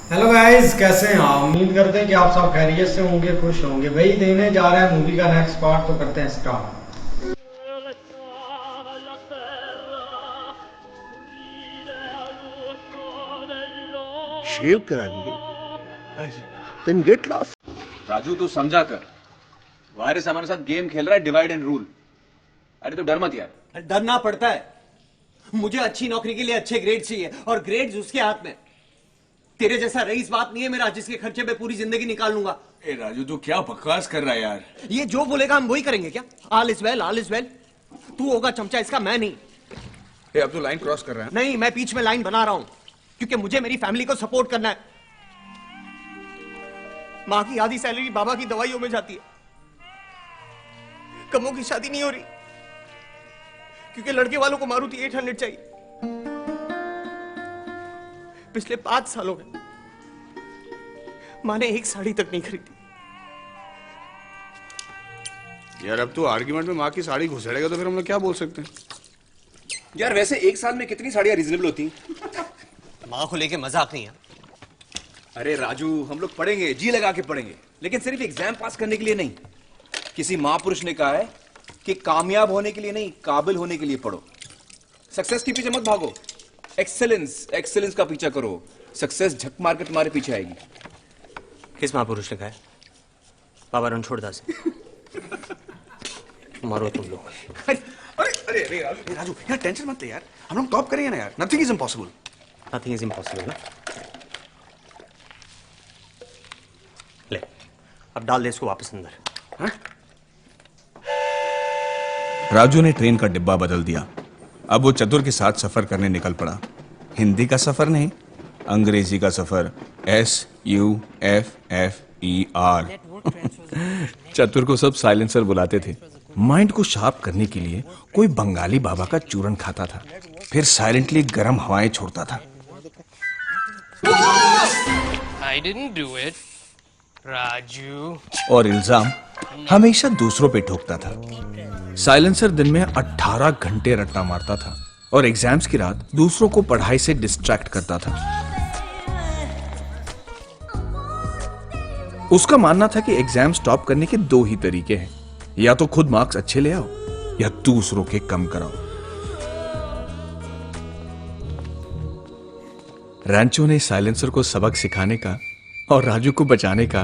Hello guys, कैसे हैं आप? उम्मीद करते हैं कि आप सब खैरियत से होंगे, खुश होंगे। भाई देने जा रहे हैं मूवी का नेक्स्ट पार्ट, तो करते हैं स्टार्ट। शेव करा लिए देन गेट लॉस्ट। राजू तू समझा कर। वायरस हमारे साथ गेम खेल रहा है, डिवाइड एंड रूल। अरे तू डर मत यार। डरना पड़ता है। मुझे अच्छी नौकरी के लिए अच्छे ग्रेड चाहिए और ग्रेड्स उसके हाथ में। तेरे जैसा रईस बात नहीं है मेरा जिसके खर्चे पे पूरी जिंदगी निकाल लूंगा। ए राजू तू क्या बकवास कर रहा है यार। ये जो बोलेगा हम वही करेंगे क्या? All is well, all is well. तू होगा चमचा इसका, मैं नहीं। ए अब तो लाइन क्रॉस कर रहा है। नहीं, मैं बीच में लाइन बना रहा हूं क्योंकि मुझे मेरी फैमिली को सपोर्ट करना है। मां की आधी सैलरी बाबा की दवाइयों में जाती है। कमों की शादी नहीं हो रही क्योंकि लड़के वालों को मारुति 800 चाहिए। पिछले 5 सालों में मां ने एक साड़ी तक नहीं खरीदी। यार अब तो आर्ग्यूमेंट में माँ की साड़ी घुसेड़ेगा तो फिर हम लोग क्या बोल सकते हैं? यार वैसे एक साल में कितनी साड़ियां रीजनेबल होती? मां को लेके मजाक नहीं है। अरे राजू हम लोग पढ़ेंगे, जी लगा के पढ़ेंगे, लेकिन सिर्फ एग्जाम पास करने के लिए नहीं। किसी महापुरुष ने कहा है कि कामयाब होने के लिए नहीं, काबिल होने के लिए पढ़ो। सक्सेस के पीछे मत भागो, एक्सेलेंस एक्सेलेंस का पीछा करो। सक्सेस झक मार के तुम्हारे पीछे आएगी। किस महापुरुष ने कहा है? बाबा रणछोड़दास। मारो तुम लोग। अरे अरे अरे अरे राजू यार टेंशन मत ले यार, हम लोग टॉप करेंगे ना यार। Nothing is impossible. Nothing is impossible. ले अब डाल दे इसको वापस अंदर। हाँ? राजू ने ट्रेन का डिब्बा बदल दिया। अब वो चतुर के साथ सफर करने निकल पड़ा। हिंदी का सफर नहीं, अंग्रेजी का सफर। SUFFER। चतुर को सब साइलेंसर बुलाते थे। माइंड को शार्प करने के लिए कोई बंगाली बाबा का चूरन खाता था, फिर साइलेंटली गर्म हवाएं छोड़ता था। I didn't do it, Raju. और इल्जाम हमेशा दूसरों पे ठोकता था। साइलेंसर दिन में 18 घंटे रट्टा मारता था और एग्जाम्स की रात दूसरों को पढ़ाई से डिस्ट्रैक्ट करता था। उसका मानना था कि एग्जाम स्टॉप करने के 2 ही तरीके हैं, या तो खुद मार्क्स अच्छे ले आओ या दूसरों के कम कराओ। रैंचो ने साइलेंसर को सबक सिखाने का और राजू को बचाने का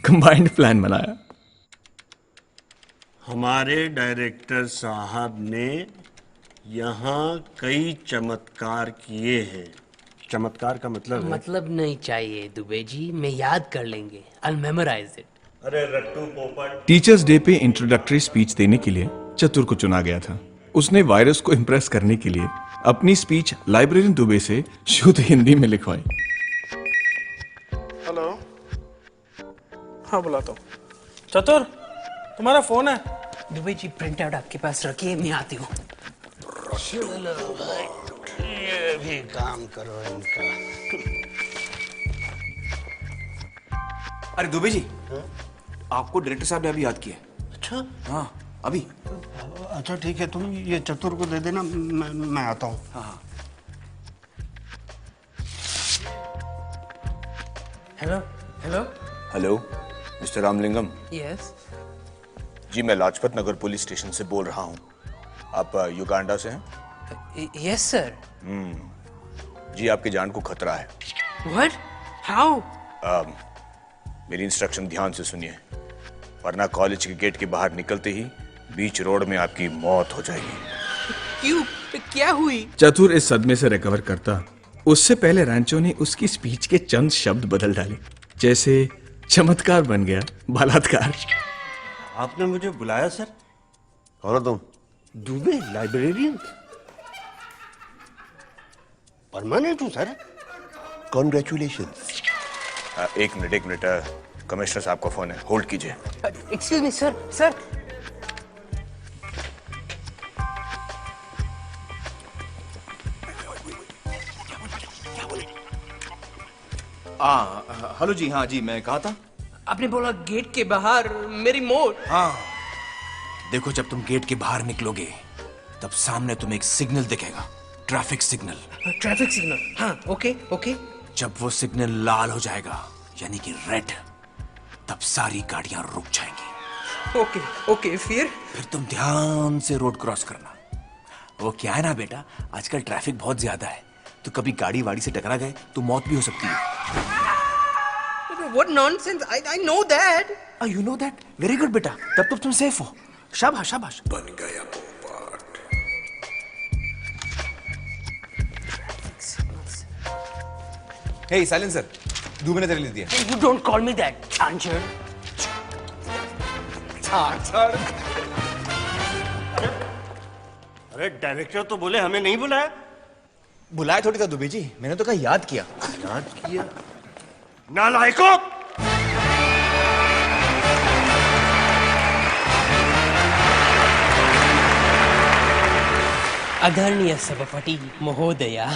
कंबाइंड प्लान बनाया। हमारे डायरेक्टर साहब ने यहाँ कई चमत्कार किए हैं। चमत्कार का मतलब है? मतलब नहीं चाहिए दुबे जी, मैं याद कर लेंगे। I'll memorize it। अरे रट्टू पोपट। टीचर्स डे पे इंट्रोडक्टरी स्पीच देने के लिए चतुर को चुना गया था। उसने वायरस को इम्प्रेस करने के लिए अपनी स्पीच लाइब्रेरियन दुबे से शुद्ध हिंदी में लिखवाई। हेलो, हाँ बुलाता हूँ। चतुर, तुम्हारा फोन है? दुबे जी प्रिंट आउट आपके पास रखिए, मैं आती हूँ। ये भी काम करो इनका। अरे दुबे जी, आपको डायरेक्टर साहब ने अभी याद किया। अच्छा हाँ अभी। अच्छा ठीक है, तुम ये चतुर को दे देना, मैं आता हूँ। हाँ hello hello. Hello mister Ramalingam. Yes जी मैं लाजपत नगर पुलिस स्टेशन से बोल रहा हूँ। आप युगांडा से हैं? Yes sir. जी आपकी जान को खतरा है। व्हाट? हाउ? मेरी इंस्ट्रक्शन ध्यान से सुनिए, वरना कॉलेज के गेट के बाहर निकलते ही बीच रोड में आपकी मौत हो जाएगी। क्यों, क्या हुई? चतुर इस सदमे से रिकवर करता उससे पहले रैंचो ने उसकी स्पीच के चंद शब्द बदल डाले, जैसे चमत्कार बन गया बलात्कार। आपने मुझे बुलाया सर? कौन हो तुम? दुबे, लाइब्रेरियन। परमानेंट हूँ सर। कॉन्ग्रेचुलेशंस। एक मिनट कमिश्नर साहब का फोन है, होल्ड कीजिए। Excuse me sir. Sir hello जी। हाँ जी, मैं कहा था। आपने बोला गेट के बाहर मेरी मौत। हाँ देखो, जब तुम गेट के बाहर निकलोगे तब सामने तुम्हें एक सिग्नल दिखेगा, ट्रैफिक सिग्नल। ट्रैफिक सिग्नल, हाँ ओके ओके। जब वो सिग्नल लाल हो जाएगा यानी कि रेड, तब सारी गाड़ियां रुक जाएंगी। ओके ओके, फिर तुम ध्यान से रोड क्रॉस करना। वो क्या है ना बेटा, आजकल ट्रैफिक बहुत ज्यादा है, तो कभी गाड़ी वाड़ी से टकरा गए तो मौत भी हो सकती है। What nonsense! I know that. You know that, very good बेटा, तब तो तुम सेफ हो। शाबाश शाबाश। बन गया पोपट। हे साइलेंसर, 2 मिनट तेरे लिए दिया। You don't call me that, Chancellor. अरे डायरेक्टर तो बोले हमें नहीं बुलाया। बुलाया थोड़ी था दुबे जी, मैंने तो कहा याद किया। याद किया? नालायकों! आदरणीय सभापति महोदया,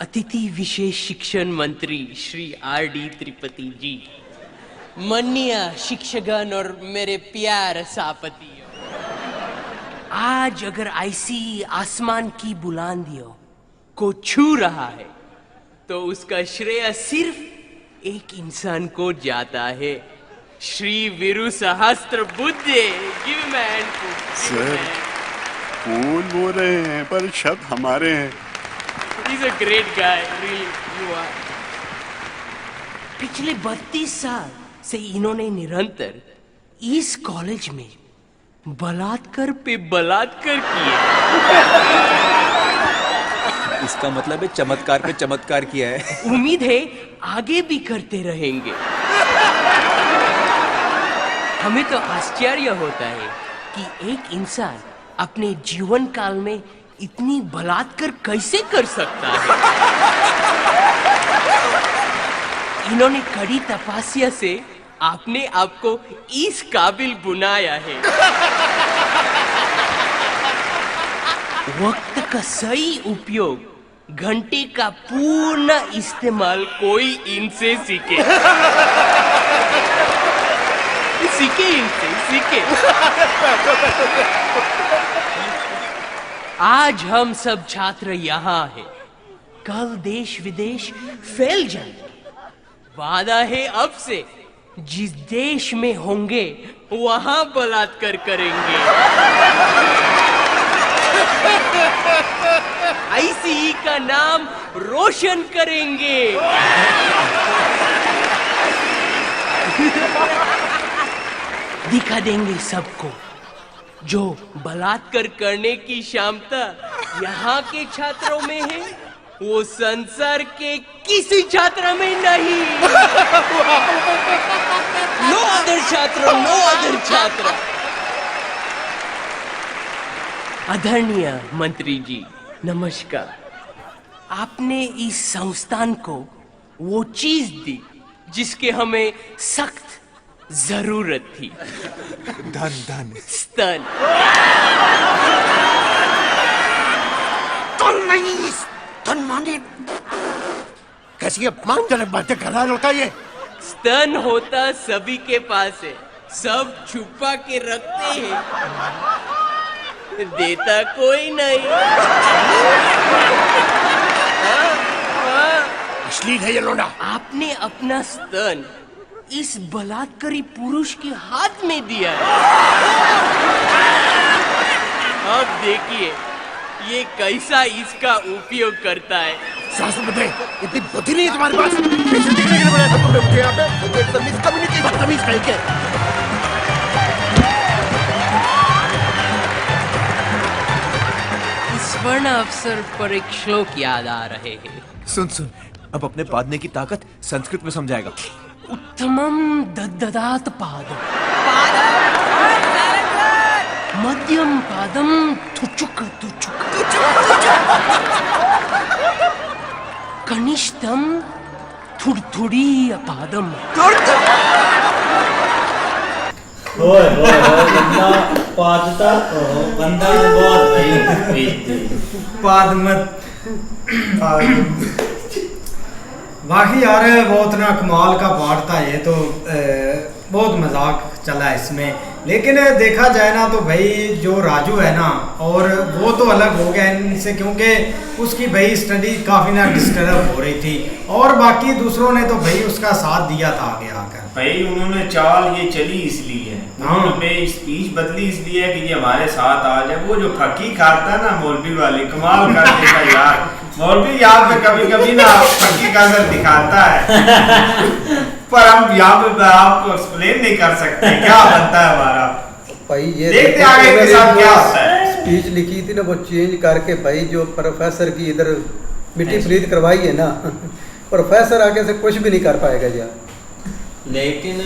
अतिथि विशेष शिक्षण मंत्री श्री आर.डी. त्रिपाठी जी, माननीय शिक्षकगण और मेरे प्यार सभापतियों, आज अगर ऐसी आसमान की बुलंदियों को छू रहा है तो उसका श्रेय सिर्फ एक इंसान को जाता है, Shri Veeru Sahasrabuddhe. Give me hand. Sir, कौन बोल रहे हैं, पर शब्द हमारे हैं। He's a great guy, really, you are. पिछले 32 साल से इन्होंने निरंतर इस कॉलेज में बलात्कार पे बलात्कार किए। इसका मतलब है चमत्कार पे चमत्कार किया है। उम्मीद है आगे भी करते रहेंगे। हमें तो आश्चर्य होता है कि एक इंसान अपने जीवन काल में इतनी बलात्कार कैसे कर सकता है। इन्होंने कड़ी तपस्या से आपने आपको इस काबिल बनाया है। वक्त का सही उपयोग, घंटे का पूर्ण इस्तेमाल कोई इनसे सीखे। सीखे इनसे, सीखे। आज हम सब छात्र यहाँ हैं, कल देश विदेश फैल जाएंगे। वादा है अब से जिस देश में होंगे वहां बलात्कार करेंगे। आईसीई का नाम रोशन करेंगे। दिखा देंगे सबको जो बलात्कार करने की क्षमता यहाँ के छात्रों में है, वो संसार के किसी छात्र में नहीं। नो अदर छात्र, नो अदर छात्र। आदरणीय मंत्री जी, नमस्कार। आपने इस संस्थान को वो चीज दी जिसके हमें सख्त जरूरत थी। धन स्तन। तो नहीं, स्तन माने कैसी अपमानजनक बातें कर रहा लड़का ये। स्तन होता सभी के पास है, सब छुपा के रखते हैं, देता कोई नहीं। अश्लील है ये लोना। आपने अपना स्तन इस बलात्कारी पुरुष के हाथ में दिया है। अब देखिए ये कैसा इसका उपयोग करता है। शास्त्र इतनी बुद्धि नहीं है तुम्हारे पास। कैसे दिखने के लिए बनाया था तुमने मुझे यहाँ पे? बदतमीज कम्युनिटी, बदतमीज कहीं के। इस स्वर्ण अवसर पर एक श्लोक याद आ रहे हैं। सुन, अब अपने पादने की ताकत संस्कृत में समझाएगा। उत्तमम दददात पादम, मध्यम पादम तुचुक तुचुक, कनिष्ठम थुड़थुड़ी पादम। बंदा पादता बंदा बहुत भाई पाद मत। बाकी यार बहुत ना कमाल का पाठ था ये तो, बहुत मजाक चला इसमें। लेकिन देखा जाए ना तो भाई जो राजू है ना, और वो तो अलग हो गया इनसे, क्योंकि उसकी भाई स्टडी काफ़ी ना डिस्टर्ब हो रही थी, और बाकी दूसरों ने तो भाई उसका साथ दिया था आगे आकर। भाई उन्होंने चाल ये चली इसलिए, उन्होंने स्पीच बदली इसलिए कि ये हमारे साथ आ जाए। वो जो फकी खाता है ना मौलवी वाले, कमाल कर देगा यार। मौलवी यहाँ पे कभी कभी ना फकी का असर दिखाता है, पर हम यहाँ पे आपको एक्सप्लेन नहीं कर सकते क्या बनता है हमारा। भाई ये देखते आगे के साथ क्या होता है। स्पीच लिखी थी ना वो चेंज करके भाई जो प्रोफेसर की इधर मिट्टी फ्रीद करवाई है ना, प्रोफेसर आगे से कुछ भी नहीं कर पाएगा यार। लेकिन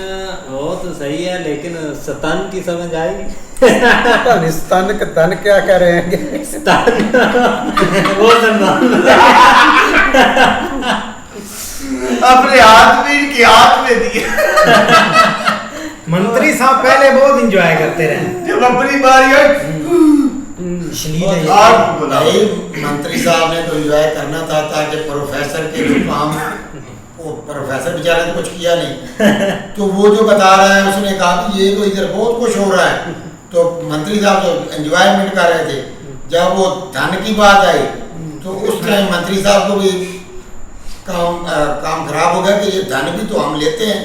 वो तो सही है, लेकिन स्तन की समझ आई? स्तन का धन क्या कह रहे हैं? स्तन वो अपने हाथ में इनके हाथ में दिया। मंत्री साहब पहले बहुत एंजॉय करते रहे, जब अपनी बारी आई भाई मंत्री साहब ने तो एंजॉय करना था, ताकि प्रोफेसर के जो काम, वो प्रोफेसर बेचारे ने कुछ किया नहीं, तो वो जो बता रहा है उसने कहा कि ये तो इधर बहुत कुछ हो रहा है, तो मंत्री साहब तो एंजॉयमेंट कर रहे थे। जब वो धन की बात आई तो उस टाइम मंत्री साहब को भी काम खराब हो गया कि ये धन भी तो हम लेते हैं।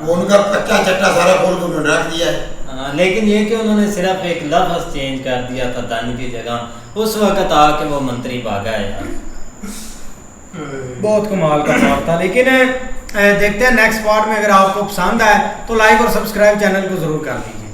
वो उनका कच्चा चट्टा सारा खोल के उन्होंने रख दिया है। लेकिन ये कि उन्होंने सिर्फ एक लफ्ज चेंज कर दिया था धन की जगह, उस वक्त आके वो मंत्री भागा है यार। बहुत कमाल का पार्ट था। लेकिन देखते हैं नेक्स्ट पार्ट में। अगर आपको पसंद आए तो लाइक और सब्सक्राइब चैनल को जरूर कर दीजिए।